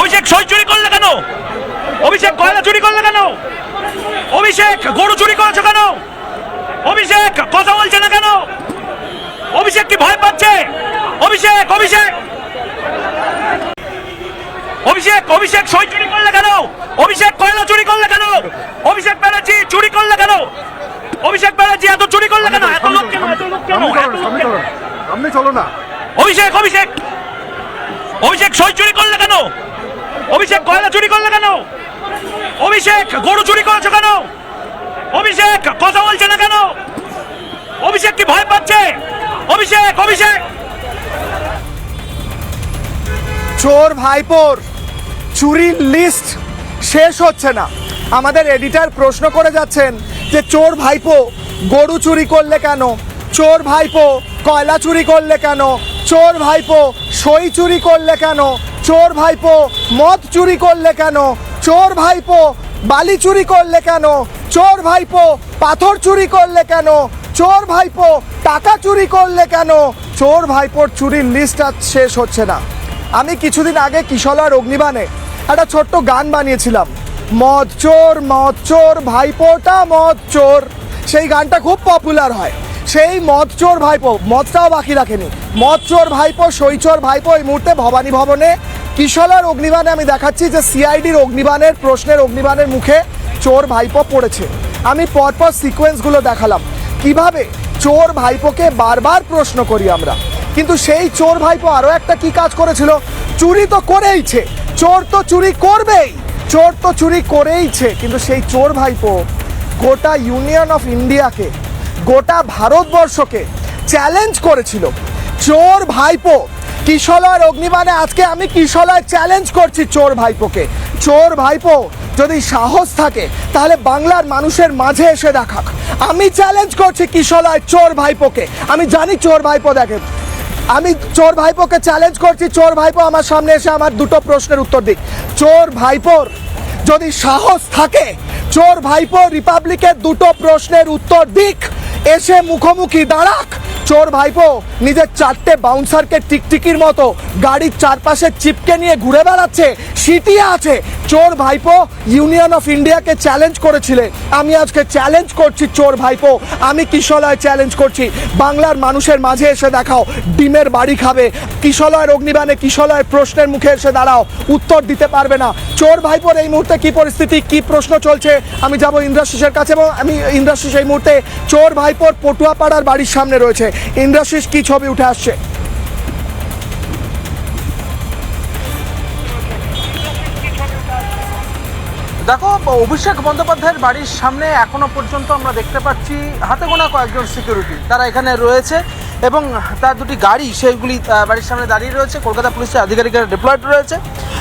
অভিষেক সই চুরি করলে কেন? অভিষেক কয়লা চুরি করলে কেন? অভিষেক গরু চুরি করেছো কেন? অভিষেক কথা বলছে না কেন? অভিষেক কি ভয় পাচ্ছে? অভিষেক অভিষেক অভিষেক অভিষেক সই চুরি করলে কেন? অভিষেক কয়লা চুরি করলে কেন? অভিষেক ব্যানার্জি চুরি করলে কেন? অভিষেক ব্যানার্জি এত চুরি করলে কেন? এত লোক কেন? এত লোক কেন? এত লোক কেন? সামনে চলো না। অভিষেক অভিষেক অভিষেক সই চুরি করলে কেন? অভিষেক কয়লা চুরি করলে কেন? অভিষেক গরু চুরি করেছো কেন? অভিষেক কথা বলছে না কেন? অভিষেক কি ভয় পাচ্ছে? অভিষেক অভিষেক চোর ভাইপোর চুরির লিস্ট শেষ হচ্ছে না। আমাদের এডিটর প্রশ্ন করে যাচ্ছেন যে চোর ভাইপো গরু চুরি করলে কেন, চোর ভাইপো কয়লা চুরি করলে কেন, চোর ভাইপো সই চুরি করলে কেন, চোর ভাইপো মদ চুরি করলে কেন, চোর ভাইপো বালি চুরি করলে কেন, চোর ভাইপো পাথর চুরি করলে কেন, চোর ভাইপো টাকা চুরি করলে কেন। চোর ভাইপোর চুরির লিস্ট আজ শেষ হচ্ছে না। আমি কিছুদিন আগে কিশলয় অগ্নিবাণে একটা ছোট্ট গান বানিয়েছিলাম, মদ চোর ভাইপোটা মদ চোর। সেই গানটা খুব পপুলার হয়। সেই মদ চোর ভাইপো মদটাও বাকি রাখেনি, মদ চোর ভাইপো সই চোর ভাইপো এই মুহূর্তে ভবানী ভবনে কিশলয় অগ্নিবাণে আমি দেখাচ্ছি যে সিআইডির অগ্নিবাণের প্রশ্নের অগ্নিবাণের মুখে চোর ভাইপো পড়েছে। আমি পরপর সিকোয়েন্সগুলো দেখালাম কিভাবে চোর ভাইপোকে বারবার প্রশ্ন করি আমরা, কিন্তু সেই চোর ভাইপো আরও একটা কি কাজ করেছিল, চুরি তো করেইছে, চোর তো চুরি করবেই, চোর তো চুরি করেইছে, কিন্তু সেই চোর ভাইপো গোটা ইউনিয়ন অফ ইন্ডিয়াকে, গোটা ভারতবর্ষকে চ্যালেঞ্জ করেছিল। চোর ভাইপো কিশলয়ের অগ্নিবাণে আজকে আমি কিশলয় চ্যালেঞ্জ করছি চোর ভাইপোকে। চোর ভাইপো যদি সাহস থাকে তাহলে বাংলার মানুষের মাঝে এসে দেখাক। আমি চ্যালেঞ্জ করছি কিশলয় চোর ভাইপোকে। আমি জানি চোর ভাইপো দেখে, আমি চোর ভাইপোকে চ্যালেঞ্জ করছি, চোর ভাইপো আমার সামনে এসে আমার দুটো প্রশ্নের উত্তর দিক। চোর ভাইপোর যদি সাহস থাকে, চোর ভাইপো রিপাবলিকের দুটো প্রশ্নের উত্তর দিক, এসে মুখোমুখি দাঁড়াক। চোর ভাইপো নিজের চারটে বাউন্সারকে টিকটিকির মতো গাড়ির চারপাশে চিপকে নিয়ে ঘুরে বেড়াচ্ছে, সিটিয়ে আছে। চোর ভাইপো ইউনিয়ন অফ ইন্ডিয়াকে চ্যালেঞ্জ করেছিলে, আমি আজকে চ্যালেঞ্জ করছি চোর ভাইপো, আমি কিশলয় চ্যালেঞ্জ করছি, বাংলার মানুষের মাঝে এসে দেখাও ডিমের বাড়ি খাবে। কিশলয়ের অগ্নিবাণে কিশলয়ের প্রশ্নের মুখে এসে দাঁড়াও, উত্তর দিতে পারবে না। চোর ভাইপোর এই মুহূর্তে কি পরিস্থিতি, কি প্রশ্ন চলছে, আমি যাব ইন্দ্রাশিসের কাছে এবং আমি ইন্দ্রাশিস এই মুহূর্তে চোর ভাইপোর পটুয়াপাড়ার বাড়ির সামনে রয়েছে। ইন্দ্রাশিস কি ছবি উঠে আসছে? দেখো, অভিষেক বন্দ্যোপাধ্যায়ের বাড়ির সামনে এখনো পর্যন্ত আমরা দেখতে পাচ্ছি হাতে গোনা কয়েকজন সিকিউরিটি তারা এখানে রয়েছে এবং তার দুটি গাড়ি সেইগুলি বাড়ির সামনে দাঁড়িয়ে রয়েছে। কলকাতা পুলিশের আধিকারিকরা ডিপ্লয়েড রয়েছে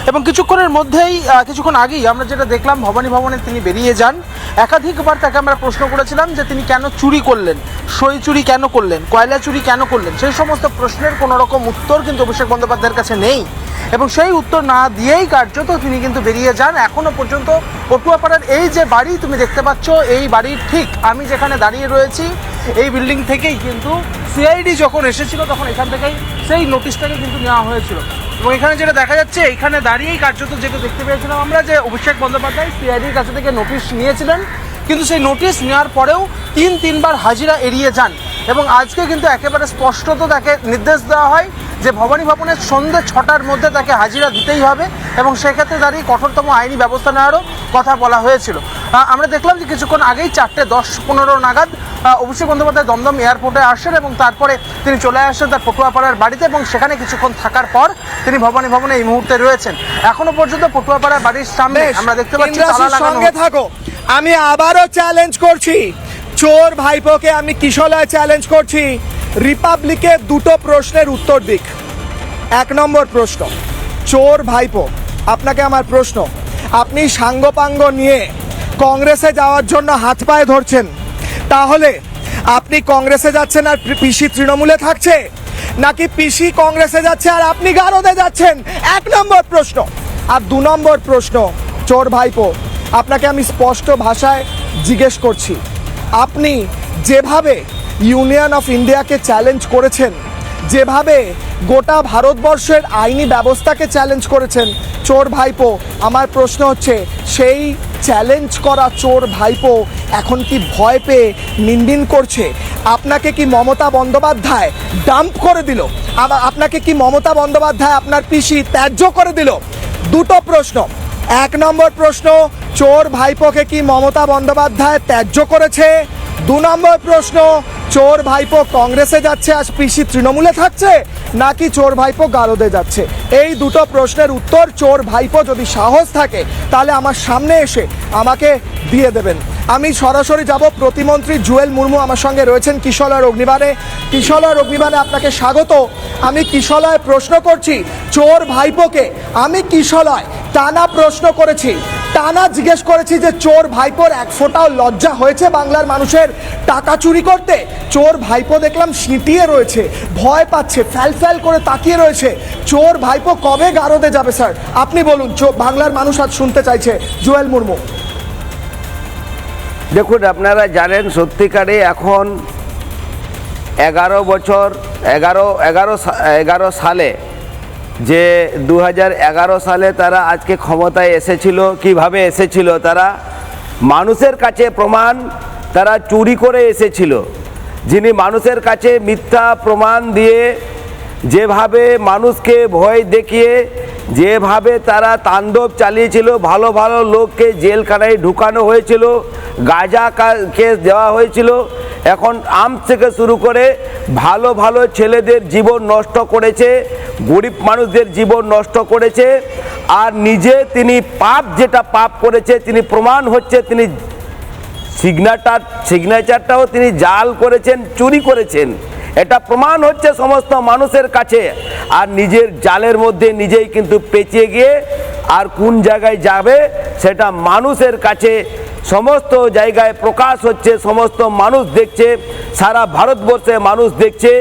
এবং কিছুক্ষণের মধ্যেই কিছুক্ষণ আগেই আমরা যেটা দেখলাম ভবানী ভবনে তিনি বেরিয়ে যান। একাধিকবার তাকে আমরা প্রশ্ন করেছিলাম যে তিনি কেন চুরি করলেন, সই চুরি কেন করলেন, কয়লা চুরি কেন করলেন, সেই সমস্ত প্রশ্নের কোনো রকম উত্তর কিন্তু অভিষেক বন্দ্যোপাধ্যায়ের কাছে নেই এবং সেই উত্তর না দিয়েই কার্যত তিনি কিন্তু বেরিয়ে যান। এখনও পর্যন্ত পটুয়াপাড়ার এই যে বাড়ি তুমি দেখতে পাচ্ছ, এই বাড়ির ঠিক আমি যেখানে দাঁড়িয়ে রয়েছি এই বিল্ডিং থেকেই কিন্তু সিআইডি যখন এসেছিল তখন এখান থেকেই সেই নোটিশটাকে কিন্তু নেওয়া হয়েছিল এবং এখানে যেটা দেখা যাচ্ছে এখানে দাঁড়িয়েই কার্যত যেটা দেখতে পেয়েছিলাম আমরা যে অভিষেক বন্দ্যোপাধ্যায় সিআইডির কাছে থেকে নোটিশ নিয়েছিলেন, কিন্তু সেই নোটিশ নেওয়ার পরেও তিনবার হাজিরা এড়িয়ে যান এবং আজকে কিন্তু একেবারে স্পষ্টত তাকে নির্দেশ দেওয়া হয় যে ভবানী ভবনের সন্ধ্যে 6টার মধ্যে তাকে হাজিরা দিতেই হবে এবং সেক্ষেত্রে দাঁড়িয়ে কঠোরতম আইনি ব্যবস্থা নেওয়ারও কথা বলা হয়েছিল। আমরা দেখলাম যে কিছুক্ষণ আগেই 4:10-15 নাগাদ অভিষেক বন্দ্যোপাধ্যায় দমদম এয়ারপোর্টে আসেন এবং তারপরে তিনি চলে আসেন তার পটুয়াপাড়ার বাড়িতে এবং সেখানে কিছুক্ষণ থাকার পর তিনি ভবানী ভবনে এই মুহূর্তে রয়েছেন। এখনো পর্যন্ত পটুয়াপাড়ার বাড়ির সামনে আমরা দেখতে পাচ্ছি তালা লাগানো। সঙ্গে থাকো, আমি আবারও চ্যালেঞ্জ করছি চোর ভাইপোকে, আমি কিশলয় চ্যালেঞ্জ করছি রিপাবলিকের দুটো প্রশ্নের উত্তর দিক। 1 নম্বর প্রশ্ন, চোর ভাইপো আপনাকে আমার প্রশ্ন, আপনি সাঙ্গপাঙ্গ নিয়ে কংগ্রেসে যাওয়ার জন্য হাত পায়ে ধরছেন, তাহলে আপনি কংগ্রেসে যাচ্ছেন আর পিসি তৃণমূলে থাকছে, নাকি পিসি কংগ্রেসে যাচ্ছে আর আপনি গারদে যাচ্ছেন? 1 নম্বর প্রশ্ন। আর 2 নম্বর প্রশ্ন, চোর ভাইপো আপনাকে আমি স্পষ্ট ভাষায় জিজ্ঞেস করছি, আপনি যেভাবে ইউনিয়ন অফ ইন্ডিয়াকে চ্যালেঞ্জ করেছেন যেভাবে গোটা ভারতবর্ষের আইনি ব্যবস্থাকে চ্যালেঞ্জ করেছেন চোর ভাইপো, আমার প্রশ্ন হচ্ছে সেই চ্যালেঞ্জ করা চোর ভাইপো এখন কি ভয় পেয়ে নিন্দিন করছে? আপনাকে কি মমতা বন্দ্যোপাধ্যায় ডাম্প করে দিল? আপনাকে কি মমতা বন্দ্যোপাধ্যায় আপনার পিসি ত্যায্য করে দিল? দুটো প্রশ্ন। এক নম্বর প্রশ্ন, চোর ভাইপোকে কি মমতা বন্দ্যোপাধ্যায় ত্যায্য করেছে? দু নম্বর প্রশ্ন, চোর ভাইপো কংগ্রেসে যাচ্ছে আর পিসি তৃণমূলে থাকছে, নাকি চোর ভাইপো গারদে যাচ্ছে? এই দুটো প্রশ্নের উত্তর চোর ভাইপো যদি সাহস থাকে তাহলে আমার সামনে এসে আমাকে দিয়ে দেবেন। আমি সরাসরি যাব, প্রতিমন্ত্রী জুয়েল মুর্মু আমার সঙ্গে রয়েছেন কিশলয়ের অগ্নিবাণে। কিশলয়ের অগ্নিবাণে আপনাকে স্বাগত। আমি কিশলয়ে প্রশ্ন করছি চোর ভাইপোকে, আমি কিশলয় টানা প্রশ্ন করেছি, টানা জিজ্ঞেস করেছি যে চোর ভাইপোর এক ফোঁটাও লজ্জা হয়েছে বাংলার মানুষের টাকা চুরি করতে? চোর ভাইপো দেখলাম সিঁটিয়ে রয়েছে, ভয় পাচ্ছে, ফ্যাল করে তাকিয়ে রয়েছে। চোর ভাইপো কবে গারদে যাবে স্যার? আপনি বলুন, বাংলার মানুষ আজ শুনতে চাইছে। জুয়েল মুর্মু। দেখুন, আপনারা জানেন সত্যিকারে এখন 11 সালে যে 2011 সালে তারা আজকে ক্ষমতায় এসেছিল, কিভাবে এসেছিল? তারা মানুষের কাছে প্রমাণ তারা চুরি করে এসেছিল। যিনি মানুষের কাছে মিথ্যা প্রমাণ দিয়ে যেভাবে মানুষকে ভয় দেখিয়ে যেভাবে তারা তাণ্ডব চালিয়েছিল, ভালো ভালো লোককে জেলখানায় ঢুকানো হয়েছিল, গাঁজা কেস দেওয়া হয়েছিল, এখন আর্মস থেকে শুরু করে ভালো ভালো ছেলেদের জীবন নষ্ট করেছে, গরিব মানুষদের জীবন নষ্ট করেছে। আর নিজে তিনি যেটা পাপ করেছে তিনি প্রমাণ হচ্ছে, তিনি সিগনেচারটাও তিনি জাল করেছেন, চুরি করেছেন, এটা প্রমাণ হচ্ছে সমস্ত মানুষের কাছে। আর নিজের জালের মধ্যে নিজেই কিন্তু পেঁচিয়ে গিয়ে আর কোন জায়গায় যাবে সেটা মানুষের কাছে সমস্ত জায়গায় প্রকাশ হচ্ছে, সমস্ত মানুষ দেখছে, সারা ভারতবর্ষে মানুষ দেখছে।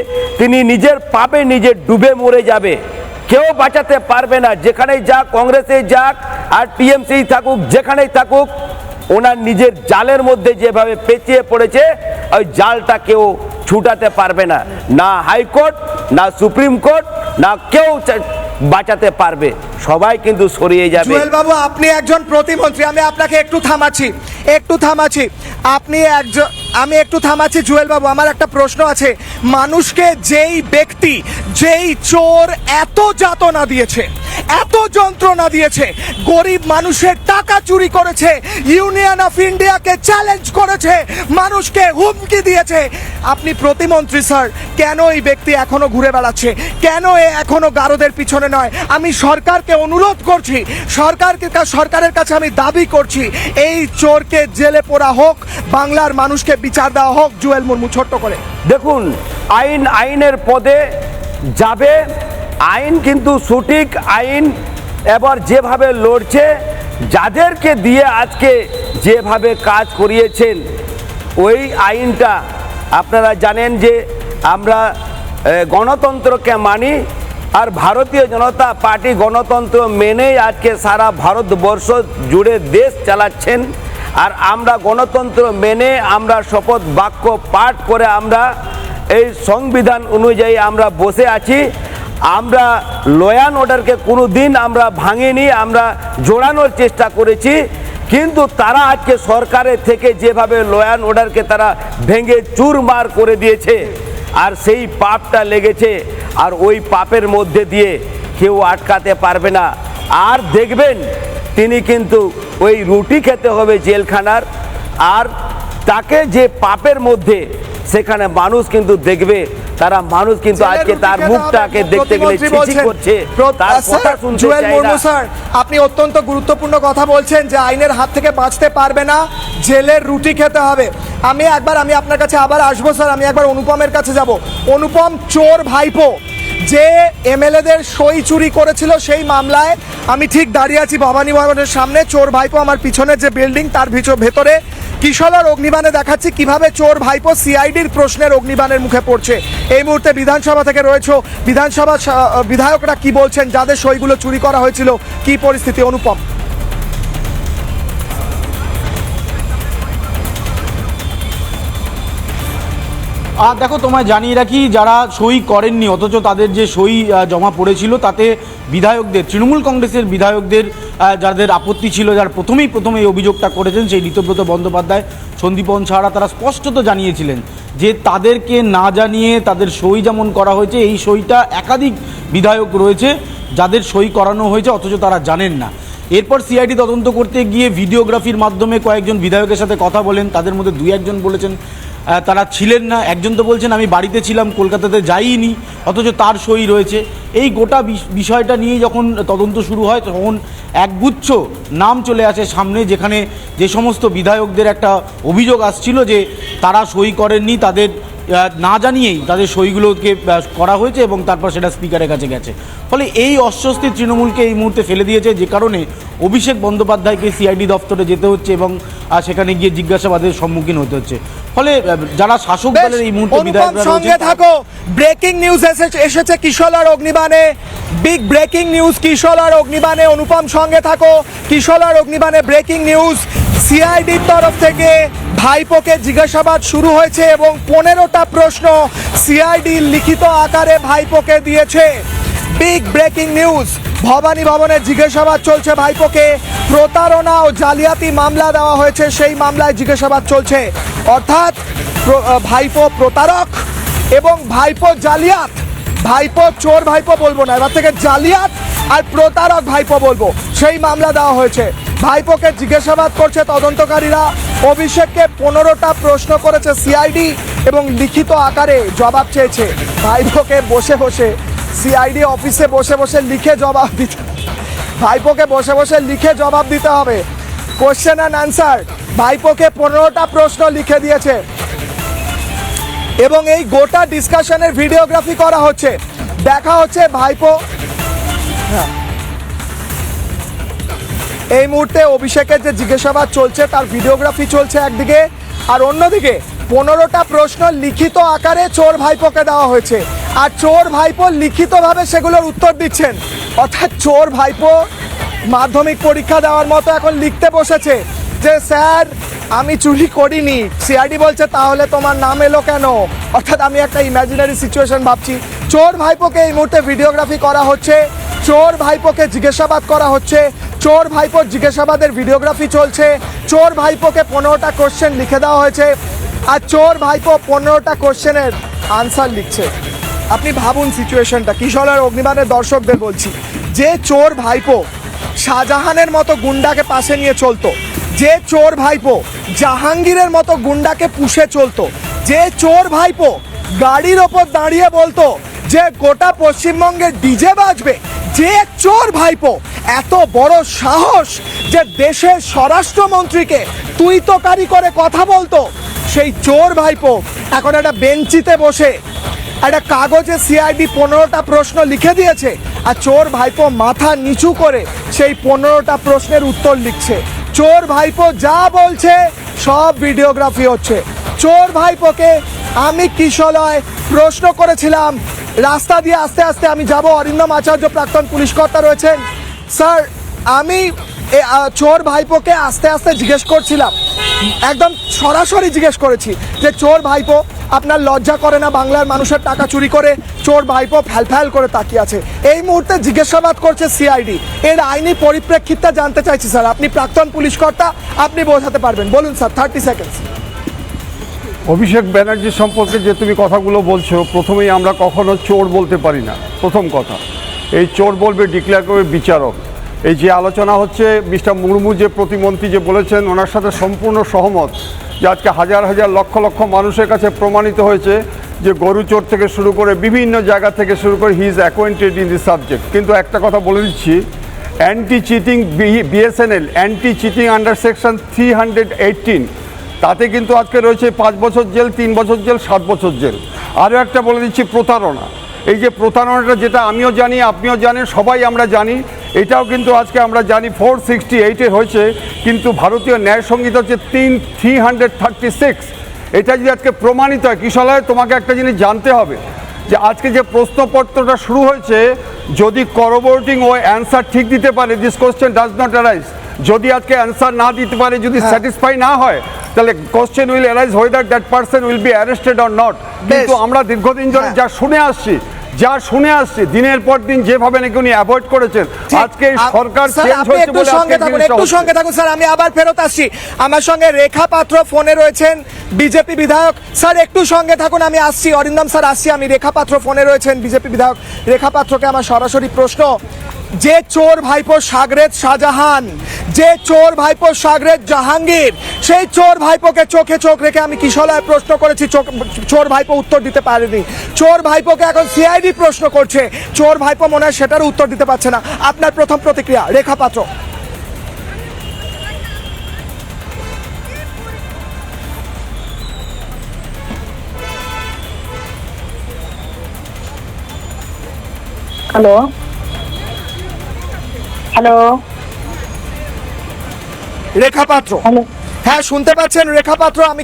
তিনি নিজের পাপে নিজে ডুবে মরে যাবে, কেউ বাঁচাতে পারবে না। যেখানেই যাক, কংগ্রেসে যাক আর টিএমসি থাকুক, যেখানেই থাকুক, ওনার নিজের জালের মধ্যে যেভাবে পেঁচিয়ে পড়েছে ওই জালটা কেউ ছুটাতে পারবে না, না হাইকোর্ট, না সুপ্রিম কোর্ট, না কেউ বাঁচাতে পারবে, সবাই কিন্তু সরিয়ে যাবে। জুয়েল বাবু, আপনি একজন প্রতিমন্ত্রী, আমি আপনাকে একটু থামাচ্ছি, আমি একটু থামাচ্ছি জুয়েল বাবু, আমার একটা প্রশ্ন আছে। মানুষকে যেই ব্যক্তি, যেই চোর এত যাতনা দিয়েছে, এত যন্ত্রণা দিয়েছে, গরিব মানুষের টাকা চুরি করেছে, ইউনিয়ন অফ ইন্ডিয়াকে চ্যালেঞ্জ করেছে, মানুষকে হুমকি দিয়েছে, আপনি প্রতিমন্ত্রী স্যার, কেন এই ব্যক্তি এখনো ঘুরে বেড়াচ্ছে? কেন এখনো গারদের পিছনে নয়? আমি সরকারকে অনুরোধ করছি, সরকারের কাছে আমি দাবি করছি এই চোরকে জেলে পোড়া হোক, বাংলার মানুষকে বিচার দেওয়া হোক। জুয়েল মুর্মু, ছোট্ট করে। দেখুন, আইনের পদে যাবে, আইন কিন্তু সঠিক আইন। এবার যেভাবে লড়ছে, যাদেরকে দিয়ে আজকে যেভাবে কাজ করিয়েছেন, ওই আইনটা আপনারা জানেন যে আমরা গণতন্ত্রকে মানি, আর ভারতীয় জনতা পার্টি গণতন্ত্র মেনেই আজকে সারা ভারতবর্ষ জুড়ে দেশ চালাচ্ছেন। আর আমরা গণতন্ত্র মেনে আমরা শপথ বাক্য পাঠ করে আমরা এই সংবিধান অনুযায়ী আমরা বসে আছি। আমরা ল অ্যান্ড অর্ডারকে কোনো দিন আমরা ভাঙিনি, আমরা জোড়ানোর চেষ্টা করেছি। কিন্তু তারা আজকে সরকারের থেকে যেভাবে ল অ্যান্ড অর্ডারকে তারা ভেঙে চুরমার করে দিয়েছে, আর সেই পাপটা লেগেছে, আর ওই পাপের মধ্যে দিয়ে কেউ আটকাতে পারবে না। আর দেখবেন তিনি কিন্তু ওই রুটি খেতে হবে জেলখানার, আর তাকে যে পাপের মধ্যে সেখানে মানুষ কিন্তু দেখবে, তারা মানুষ কিন্তু আজকে তার মুখটাকে দেখতে গেলে ছিছি করছে, তার কথা শুনতে জুয়েল চায় মুর্মু না। স্যার, আপনি অত্যন্ত গুরুত্বপূর্ণ কথা বলছেন যে আইনের হাত থেকে বাঁচতে পারবে না, জেলের রুটি খেতে হবে। আমি আপনার কাছে আবার আসবো স্যার, আমি একবার অনুপমের কাছে যাব। অনুপম, চোর ভাইপো যে এমএলএদের সই চুরি করেছিল সেই মামলায় আমি ঠিক দাঁড়িয়ে আছি ভবানী ভবনের সামনে। চোর ভাইপো আমার পিছনের যে বিল্ডিং তার ভেতরে কিশলয়ের অগ্নিবাণে দেখাচ্ছি কিভাবে চোর ভাইপো সিআইডির প্রশ্নের অগ্নিবাণের মুখে পড়ছে। এই মুহূর্তে বিধানসভা থেকে রয়েছে, বিধানসভা বিধায়করা কি বলছেন, যাদের সইগুলো চুরি করা হয়েছিল, কি পরিস্থিতি? অনুপম। আর দেখো, তোমায় জানিয়ে রাখি, যারা সই করেননি অথচ তাদের যে সই জমা পড়েছিল তাতে বিধায়কদের, তৃণমূল কংগ্রেসের বিধায়কদের যাদের আপত্তি ছিল, যারা প্রথমে এই অভিযোগটা করেছেন সেই ঋতব্রত বন্দ্যোপাধ্যায়, সন্দীপন ছাড়া, তারা স্পষ্টত জানিয়েছিলেন যে তাদেরকে না জানিয়ে তাদের সই যেমন করা হয়েছে, এই সইটা একাধিক বিধায়ক রয়েছে যাদের সই করানো হয়েছে অথচ তারা জানেন না। এরপর সিআইডি তদন্ত করতে গিয়ে ভিডিওগ্রাফির মাধ্যমে কয়েকজন বিধায়কের সাথে কথা বলেন, তাদের মধ্যে 2-1 জন বলেছেন তারা ছিলেন না, একজন তো বলছেন আমি বাড়িতে ছিলাম, কলকাতাতে যাইনি, অথচ তার সই রয়েছে। এই গোটা বিষয়টা নিয়ে যখন তদন্ত শুরু হয় তখন একগুচ্ছ নাম চলে আসে সামনে, যেখানে যে সমস্ত বিধায়কদের একটা অভিযোগ আসছিল যে তারা সই করেননি, তাদের না জানিয়েই তাদের সইগুলোকে করা হয়েছে এবং তারপর সেটা স্পিকারের কাছে গেছে। ফলে এই অস্বস্তি তৃণমূলকে এই মুহূর্তে ফেলে দিয়েছে, যে কারণে অভিষেক বন্দ্যোপাধ্যায়কে সিআইডি দপ্তরে যেতে হচ্ছে এবং সেখানে গিয়ে জিজ্ঞাসাবাদের সম্মুখীন হতে হচ্ছে। ফলে যারা শাসক দলের এই মুহূর্তে বিধায়করা সঙ্গে থাকো, ব্রেকিং নিউজ এসেছে কিশোলার অগ্নিবাণে, বিগ ব্রেকিং নিউজ কিশোলার অগ্নিবাণে। অনুপম সঙ্গে থাকো, কিশোলার অগ্নিবাণে ব্রেকিং নিউজ। সিআইডির তরফ থেকে ভাইপোকে জিজ্ঞাসাবাদ শুরু হয়েছে এবং 15টা প্রশ্ন সিআইডি লিখিত আকারে ভাইপোকে দিয়েছে। বিগ ব্রেকিং নিউজ, ভবানী ভবনে জিজ্ঞাসাবাদ চলছে ভাইপোকে। প্রতারণা ও জালিয়াতি মামলা দেওয়া হয়েছে, সেই মামলায় জিজ্ঞাসাবাদ চলছে। অর্থাৎ ভাইপো প্রতারক এবং ভাইপো জালিয়াত, ভাইপো চোর ভাইপো বলবো না, এবার থেকে জালিয়াত আর প্রতারক ভাইপো বলবো, সেই মামলা দেওয়া হয়েছে। ভাইপোকে জিজ্ঞাসাবাদ করছে তদন্তকারীরা। অভিষেককে 15টা প্রশ্ন করেছে সিআইডি এবং লিখিত আকারে জবাব চেয়েছে। ভাইপোকে বসে বসে সিআইডি অফিসে বসে বসে লিখে জবাব দিতে, ভাইপোকে বসে বসে লিখে জবাব দিতে হবে। কোশ্চেন অ্যান্ড অ্যান্সার, ভাইপোকে 15টা প্রশ্ন লিখে দিয়েছে এবং এই গোটা ডিসকাশনের ভিডিওগ্রাফি করা হচ্ছে, দেখা হচ্ছে ভাইপো। হ্যাঁ, এই মুহূর্তে অভিষেকের যে জিজ্ঞাসাবাদ চলছে তার ভিডিওগ্রাফি চলছে একদিকে, আর অন্যদিকে 15টা প্রশ্ন লিখিত আকারে চোর ভাইপোকে দেওয়া হয়েছে, আর চোর ভাইপো লিখিতভাবে সেগুলোর উত্তর দিচ্ছেন। অর্থাৎ চোর ভাইপো মাধ্যমিক পরীক্ষা দেওয়ার মতো এখন লিখতে বসেছে যে স্যার আমি চুরি করিনি। সিআইডি বলছে তাহলে তোমার নাম এলো কেন? অর্থাৎ আমি একটা ইমাজিনারি সিচুয়েশন ভাবছি। চোর ভাইপোকে এই মুহূর্তে ভিডিওগ্রাফি করা হচ্ছে, চোর ভাইপোকে জিজ্ঞাসাবাদ করা হচ্ছে, চোর ভাইপোর জিজ্ঞাসাবাদের ভিডিওগ্রাফি চলছে। চোর ভাইপোকে 15টা কোশ্চেন লিখে দেওয়া হয়েছে আর চোর ভাইপো 15টা কোশ্চেনের আনসার লিখছে। আপনি ভাবুন সিচুয়েশনটা। কিশোরের অগ্নিবাণের দর্শকদের বলছি, যে চোর ভাইপো শাহজাহানের মতো গুন্ডাকে পাশে নিয়ে চলতো, যে চোর ভাইপো জাহাঙ্গীরের মতো গুন্ডাকে পুষে চলতো, যে চোর ভাইপো গাড়ির ওপর দাঁড়িয়ে বলতো যে গোটা পশ্চিমবঙ্গে ডিজে বাজবে, যে চোর ভাইপো এত বড় সাহস যে দেশের স্বরাষ্ট্রমন্ত্রীকে তুই তোকারি করে কথা বলতো, সেই চোর ভাইপো এখন একটা বেঞ্চিতে বসে একটা কাগজে সিআইডি 15টা প্রশ্ন লিখে দিয়েছে আর চোর ভাইপো মাথা নিচু করে সেই 15টা প্রশ্নের উত্তর লিখছে। চোর ভাইপো যা বলছে সব ভিডিওগ্রাফি হচ্ছে। চোর ভাইপোকে আমি কিশোলয় প্রশ্ন করেছিলাম, রাস্তা দিয়ে আস্তে আস্তে আমি যাব, অরিন্দম আচার্য প্রাক্তন পুলিশ কর্তা রয়েছেন। স্যার আমি চোর ভাইপোকে আস্তে আস্তে জিজ্ঞেস করছিলাম, একদম সরাসরি জিজ্ঞেস করেছি যে চোর ভাইপো আপনার লজ্জা করে না বাংলার মানুষের টাকা চুরি করে? চোর ভাইপো ফ্যাল করে তাকিয়ে আছে। এই মুহূর্তে জিজ্ঞাসাবাদ করছে সিআইডি। এর আইনি পরিপ্রেক্ষিতটা জানতে চাইছি স্যার, আপনি প্রাক্তন পুলিশ কর্তা, আপনি বোঝাতে পারবেন, বলুন স্যার, 30 সেকেন্ডস। অভিষেক ব্যানার্জি সম্পর্কে যে তুমি কথাগুলো বলছো, প্রথমেই আমরা কখনো চোর বলতে পারি না। প্রথম কথা, এই চোর বলবে, ডিক্লেয়ার করবে বিচারক। এই যে আলোচনা হচ্ছে, মিস্টার মুর্মু যে প্রতিমন্ত্রী যে বলেছেন, ওনার সাথে সম্পূর্ণ সহমত যে আজকে হাজার হাজার লক্ষ লক্ষ মানুষের কাছে প্রমাণিত হয়েছে যে গরু চোর থেকে শুরু করে বিভিন্ন জায়গা থেকে শুরু করে he is acquainted in this subject. কিন্তু একটা কথা বলে দিচ্ছি, anti cheating BSNL anti cheating under section 318, তাতে কিন্তু আজকে রয়েছে 5 বছর জেল, 3 বছর জেল, 7 বছর জেল। আরও একটা বলে দিচ্ছি, প্রতারণা। এই যে প্রতারণাটা, যেটা আমিও জানি, আপনিও জানেন, সবাই আমরা জানি, এটাও কিন্তু আজকে আমরা জানি 468-এ হয়েছে, কিন্তু ভারতীয় ন্যায় সংহিতা হচ্ছে 336। এটা যদি আজকে প্রমাণিত হয়, কিশোলয় তোমাকে একটা জিনিস জানতে হবে যে আজকে যে প্রশ্নপত্রটা শুরু হয়েছে, যদি করবোরেটিং ও অ্যান্সার ঠিক দিতে পারে, this question does not arise. যদি আজকে অ্যান্সার না দিতে পারে, যদি স্যাটিসফাই না হয়, তাহলে question will arise whether that person will be arrested or not. কিন্তু আমরা দীর্ঘদিন ধরে যা শুনে আসছি দিনের পর দিন যেভাবে নাকি উনি অ্যাভয়েড করেছেন, আজকে এই সরকার চেঞ্জ হয়েছে বলে একটু সঙ্গে থাকুন স্যার, আমি আবার ফেরত আসছি। আমার সঙ্গে রেখা পাত্র ফোনে রয়েছেন, বিজেপি বিধায়ক। স্যার একটু সঙ্গে থাকুন, আমি আসছি। অরিন্দম স্যার আসছি, আমি রেখা পাত্র ফোনে রয়েছেন, বিজেপি বিধায়ক। রেখা পাত্রকে আমার সরাসরি প্রশ্ন, যে চোর ভাইপো সাগরেদ শাহজাহান, যে চোর ভাইপো সাগরেদ জাহাঙ্গীর, সেই চোর ভাইপোকে চোখে চোখ রেখে আমি কিশলয়ে প্রশ্ন করেছি, চোর ভাইপো উত্তর দিতে পারেনি। চোর ভাইপোকে এখন সিআইডি প্রশ্ন করছে, চোর ভাইপো মনে হয় সেটারও উত্তর দিতে পারছে না। আপনার প্রথম প্রতিক্রিয়া রেখা পাত্র। হ্যালো হ্যালো রেখা পাত্র, হ্যাঁ শুনতে পাচ্ছেন রেখা পাত্র? আমি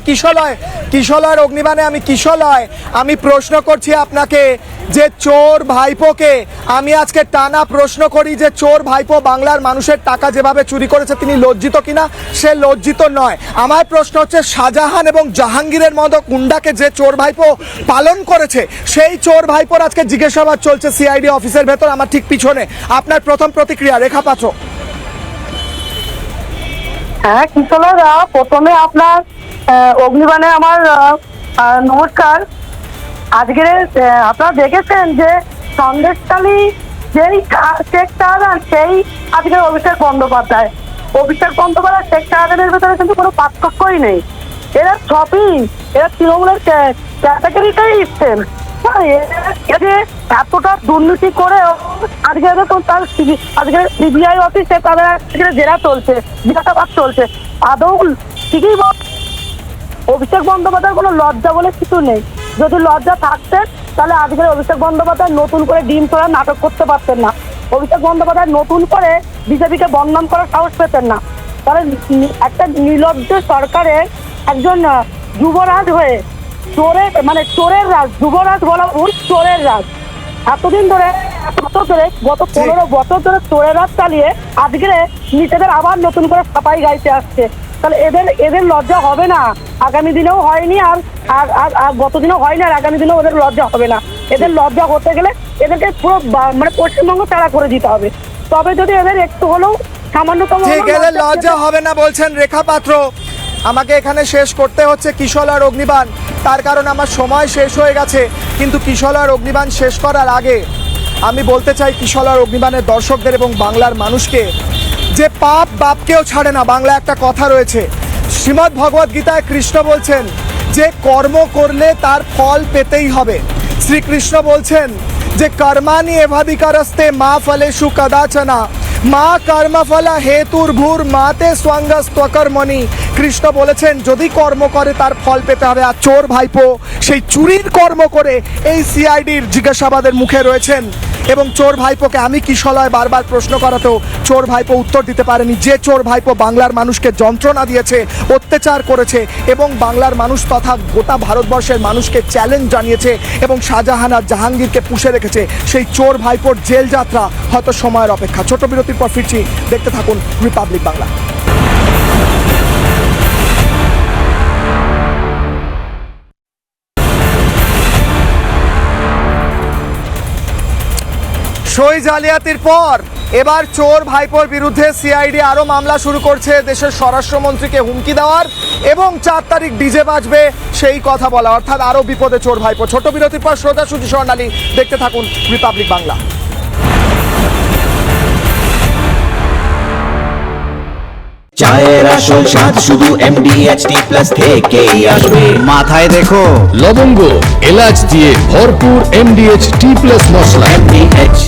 কিশলয়ের অগ্নিবাণে আমি প্রশ্ন করছি আপনাকে, যে চোর ভাইপোকে আমি আজকে টানা প্রশ্ন করি যে চোর ভাইপো বাংলার মানুষের টাকা যেভাবে চুরি করেছে তিনি লজ্জিত কিনা? সে লজ্জিত নয়। আমার প্রশ্ন হচ্ছে, শাহজাহান এবং জাহাঙ্গীরের মতো গুন্ডাকে যে চোর ভাইপো পালন করেছে, সেই চোর ভাইপোর আজকে জিজ্ঞাসাবাদ চলছে সিআইডি অফিসের ভেতর, আমার ঠিক পিছনে। আপনার প্রথম প্রতিক্রিয়া রেখা পাত্র। হ্যাঁ কিশোরদা, প্রথমে আপনার অগ্নিবাণে আমার নমস্কার। আজকে আপনারা দেখেছেন যে সন্দেশখালী যেই শেখ শাহজাহান, সেই আজকে অভিষেক বন্দ্যোপাধ্যায় শেখ শাহজাহানের ভেতরে কিন্তু কোনো পার্থক্যই নেই। এরা সবই তৃণমূলের ক্যাটাগরিটাই ইসছেন। এতটা দুর্নীতি করেও আজকে আজকে সিবিআই অফিসে তাদের জেরা চলছে, জিজ্ঞাসাবাদ চলছে। আদৌ ঠিকই অভিষেক বন্দ্যোপাধ্যায়ের কোনো লজ্জা বলে কিছু নেই। যদি লজ্জা থাকতেন তাহলে আজকে অভিষেক বন্দ্যোপাধ্যায় নতুন করে ডিম ছোড়া নাটক করতে পারতেন না। অভিষেক বন্দ্যোপাধ্যায় নতুন করে বিজেপিকে বদনাম করার সাহস পেতেন না। তাহলে একটা নির্লজ্জ সরকারের একজন যুবরাজ হয়ে চোরের রাজ, যুবরাজ বলা ভুল, চোরের রাজ। এতদিন ধরে গত 15 বছর ধরে চোরের রাজ চালিয়ে আজকে নিজেদের আবার নতুন করে সাফাই গাইতে আসছে। তাহলে এদের লজ্জা হবে না? আগামী দিনেও হয়নি, আর গতদিনও হয়নি, আর আগামী দিনেও ওদের লজ্জা হবে না। এদের লজ্জা হতে গেলে এদেরকে পুরো পশ্চিমবঙ্গ তাড়া করে দিতে হবে। তবে যদি এদের একটু হলেও সামান্যতম লজ্জা হবে না বলছেন রেখা পাত্র। আমাকে এখানে শেষ করতে হচ্ছে কিশলয়ের অগ্নিবাণ, তার কারণ আমার সময় শেষ হয়ে গেছে। কিন্তু কিশলয়ের অগ্নিবাণ শেষ করার আগে আমি বলতে চাই কিশলয়ের অগ্নিবাণের দর্শকদের এবং বাংলার মানুষকে, যে পাপ বাপকেও ছাড়ে না। বাংলা একটা কথা রয়েছে, শ্রীমদ্ ভগবদ গীতায় কৃষ্ণ বলছেন যে কর্ম করলে তার ফল পেতেই হবে। শ্রীকৃষ্ণ বলছেন যে কর্মাণি এভাধিকারস্তে মা ফলেষু কদাচনা মা কর্মফলা হেতুর ভূর মাতে স্বঙ্গস্ত্বকর্মণি। কৃষ্ণ বলেছেন যদি কর্ম করে তার ফল পেতে হবে। আর চোর ভাইপো সেই চুরির কর্ম করে এই সিআইডির জিজ্ঞাসাবাদের মুখে রয়েছেন। এবং চোর ভাইপোকে আমি কিশলয় বারবার প্রশ্ন করাতেও চোর ভাইপো উত্তর দিতে পারেনি। যে চোর ভাইপো বাংলার মানুষকে যন্ত্রণা দিয়েছে, অত্যাচার করেছে এবং বাংলার মানুষ তথা গোটা ভারতবর্ষের মানুষকে চ্যালেঞ্জ জানিয়েছে এবং শাহজাহান আর জাহাঙ্গীরকে পুষে রেখেছে, সেই চোর ভাইপোর জেল যাত্রা হয়তো সময়ের অপেক্ষা। ছোট বিরতির পর ফিরছি, দেখতে থাকুন রিপাবলিক বাংলা। সই জালিয়াতির পর এবার চোর ভাইপোর বিরুদ্ধে সিআইডি আরো মামলা শুরু করছে, দেশের স্বরাষ্ট্রমন্ত্রীকে হুমকি দেওয়ার এবং 4 তারিখ ডিজে বাজবে সেই কথা বলা, অর্থাৎ আরো বিপদে চোর ভাইপো। ছোট বিরতির পর শ্রোতা সুজি স্বর্ণালী, দেখতে থাকুন রিপাবলিক বাংলা। চায়ের আসল স্বাদ শুধু MDHT+ থেকেই আসবে। মাথায় দেখো লবঙ্গ এলাচ দিয়ে ভরপুর MDH T+ মশলা। MDH